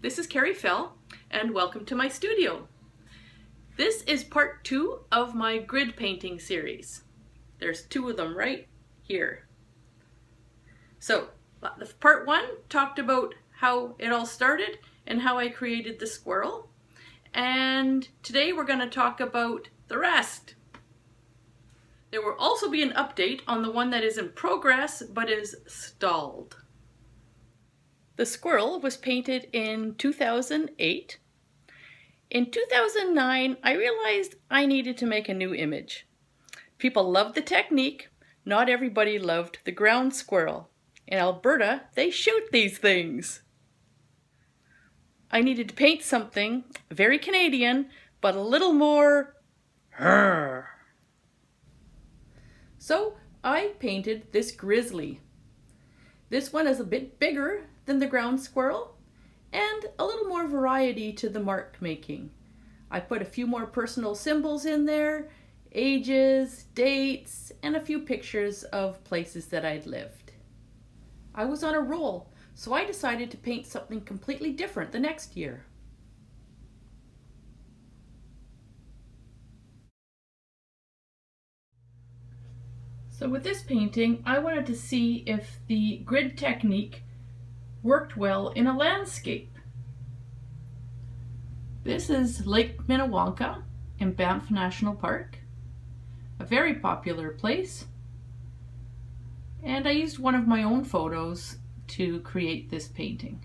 this is Kari and welcome to my studio. This is part 2 of my grid painting series. There's 2 of them right here. So, part 1 talked about how it all started and how I created the squirrel. And today we're going to talk about the rest. There will also be an update on the one that is in progress but is stalled. The squirrel was painted in 2008. In 2009, I realized I needed to make a new image. People loved the technique. Not everybody loved the ground squirrel. In Alberta, they shoot these things. I needed to paint something very Canadian, but a little more "Rrr." So I painted this grizzly. This one is a bit bigger than the ground squirrel and a little more variety to the mark making. I put a few more personal symbols in there, ages, dates, and a few pictures of places that I'd lived. I was on a roll, so I decided to paint something completely different the next year. So with this painting, I wanted to see if the grid technique worked well in a landscape. This is Lake Minnewanka in Banff National Park, a very popular place. And I used one of my own photos to create this painting.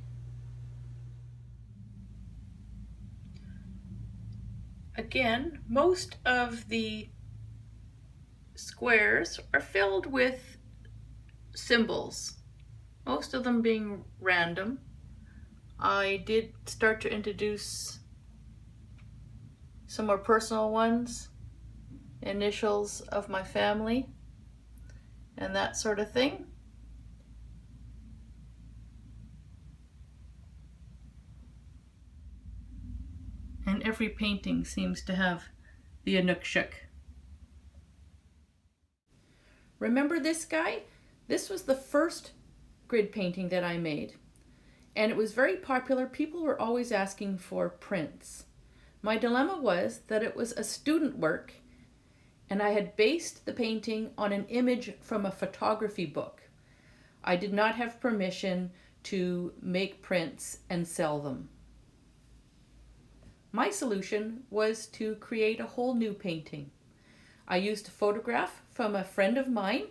Again, most of the squares are filled with symbols, most of them being random. I did start to introduce some more personal ones, initials of my family, and that sort of thing. And every painting seems to have the Inukshuk. Remember this guy? This was the first grid painting that I made, and it was very popular. People were always asking for prints. My dilemma was that it was a student work, and I had based the painting on an image from a photography book. I did not have permission to make prints and sell them. My solution was to create a whole new painting. I used a photograph from a friend of mine,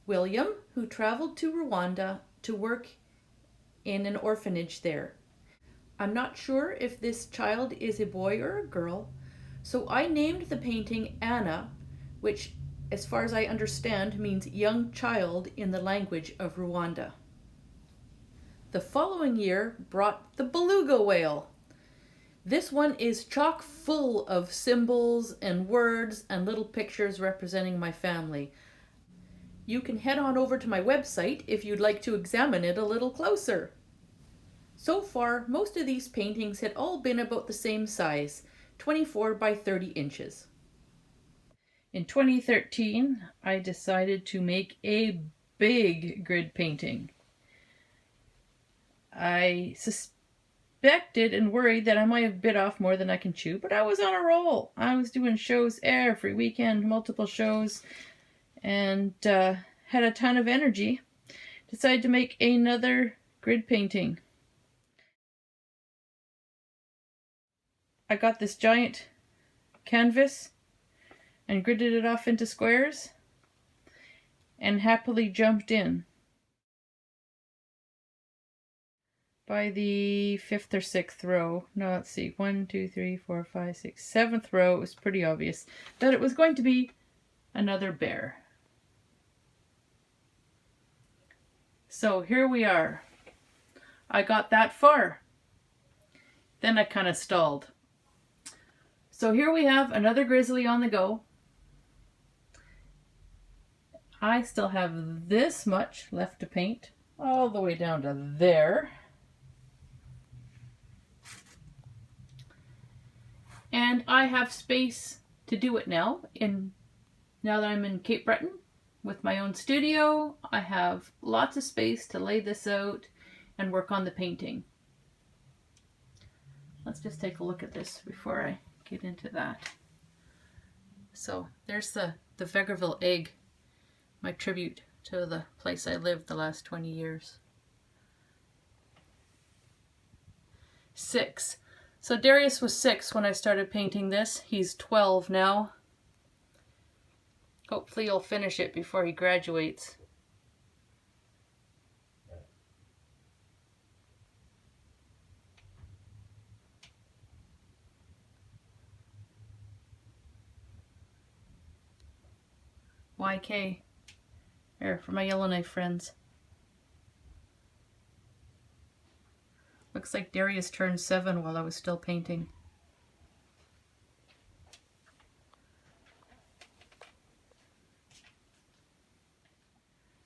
William, who traveled to Rwanda to work in an orphanage there. I'm not sure if this child is a boy or a girl, so I named the painting Anna, which, as far as I understand, means young child in the language of Rwanda. The following year brought the Beluga Whale. This one is chock full of symbols and words and little pictures representing my family. You can head on over to my website if you'd like to examine it a little closer. So far, most of these paintings had all been about the same size, 24 by 30 inches. In 2013, I decided to make a big grid painting. I suspected and worried that I might have bit off more than I can chew, but I was on a roll. I was doing shows every weekend, multiple shows, and had a ton of energy. Decided to make another grid painting. I got this giant canvas and gridded it off into squares and happily jumped in. By the 5th or 6th row, no, let's see, 1, 2, 3, 4, 5, 6, 7th row, it was pretty obvious that it was going to be another bear. So here we are. I got that far. Then I kind of stalled. So here we have another grizzly on the go. I still have this much left to paint, all the way down to there. And I have space to do it now that I'm in Cape Breton with my own studio. I have lots of space to lay this out and work on the painting. let's just take a look at this before I get into that. So there's the Vegreville egg, my tribute to the place I lived the last 20 years. 6. So Darius was 6 when I started painting this. He's 12 now. Hopefully he'll finish it before he graduates. YK. Here, for my Yellowknife friends. Looks like Darius turned 7 while I was still painting.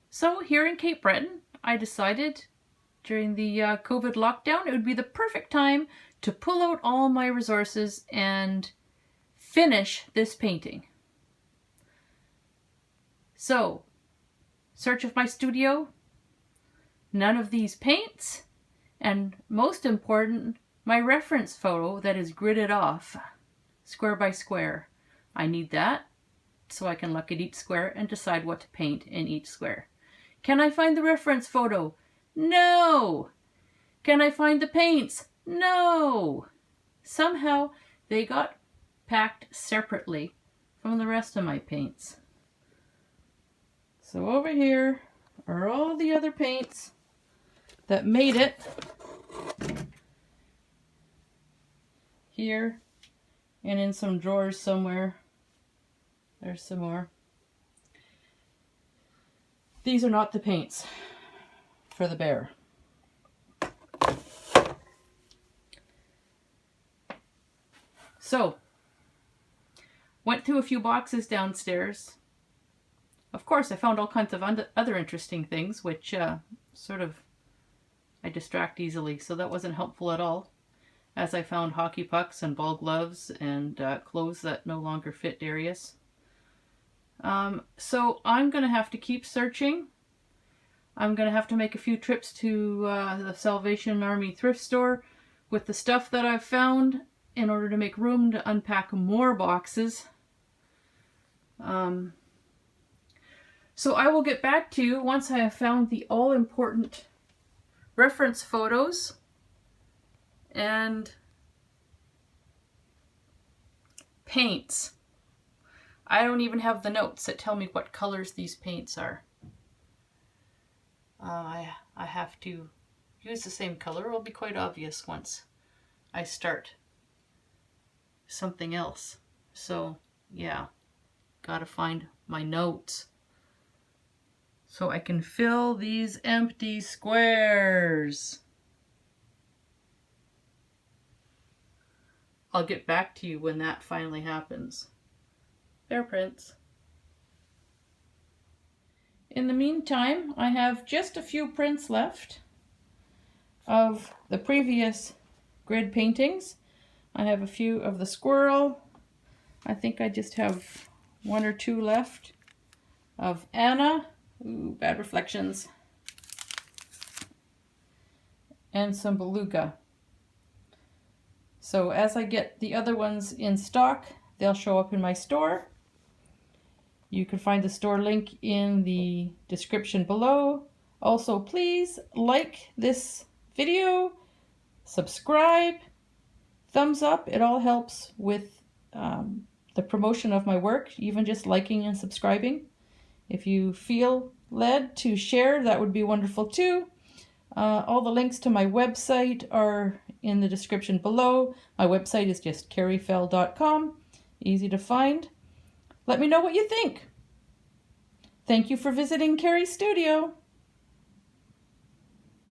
So here in Cape Breton, I decided during the COVID lockdown it would be the perfect time to pull out all my resources and finish this painting. So, search of my studio, none of these paints, and most important, my reference photo that is gridded off, square by square. I need that so I can look at each square and decide what to paint in each square. Can I find the reference photo? No! Can I find the paints? No! Somehow they got packed separately from the rest of my paints. So over here are all the other paints that made it here, and in some drawers somewhere. There's some more. These are not the paints for the bear. So, went through a few boxes downstairs. Of course, I found all kinds of other interesting things, which I distract easily, so that wasn't helpful at all. As I found hockey pucks and ball gloves and clothes that no longer fit Darius. So I'm going to have to keep searching. I'm going to have to make a few trips to the Salvation Army thrift store with the stuff that I've found in order to make room to unpack more boxes. So I will get back to you once I have found the all-important reference photos and paints. I don't even have the notes that tell me what colors these paints are. I have to use the same color. It'll be quite obvious once I start something else. So yeah, gotta find my notes so I can fill these empty squares. I'll get back to you when that finally happens. Bear prints. In the meantime, I have just a few prints left of the previous grid paintings. I have a few of the squirrel. I think I just have 1 or 2 left of Anna. Ooh, bad reflections. And some beluga. So as I get the other ones in stock, they'll show up in my store. You can find the store link in the description below. Also, please like this video, subscribe, thumbs up. It all helps with the promotion of my work, even just liking and subscribing. If you feel led to share, that would be wonderful too. All the links to my website are in the description below. My website is just karifell.com. Easy to find. Let me know what you think. Thank you for visiting Kari's studio.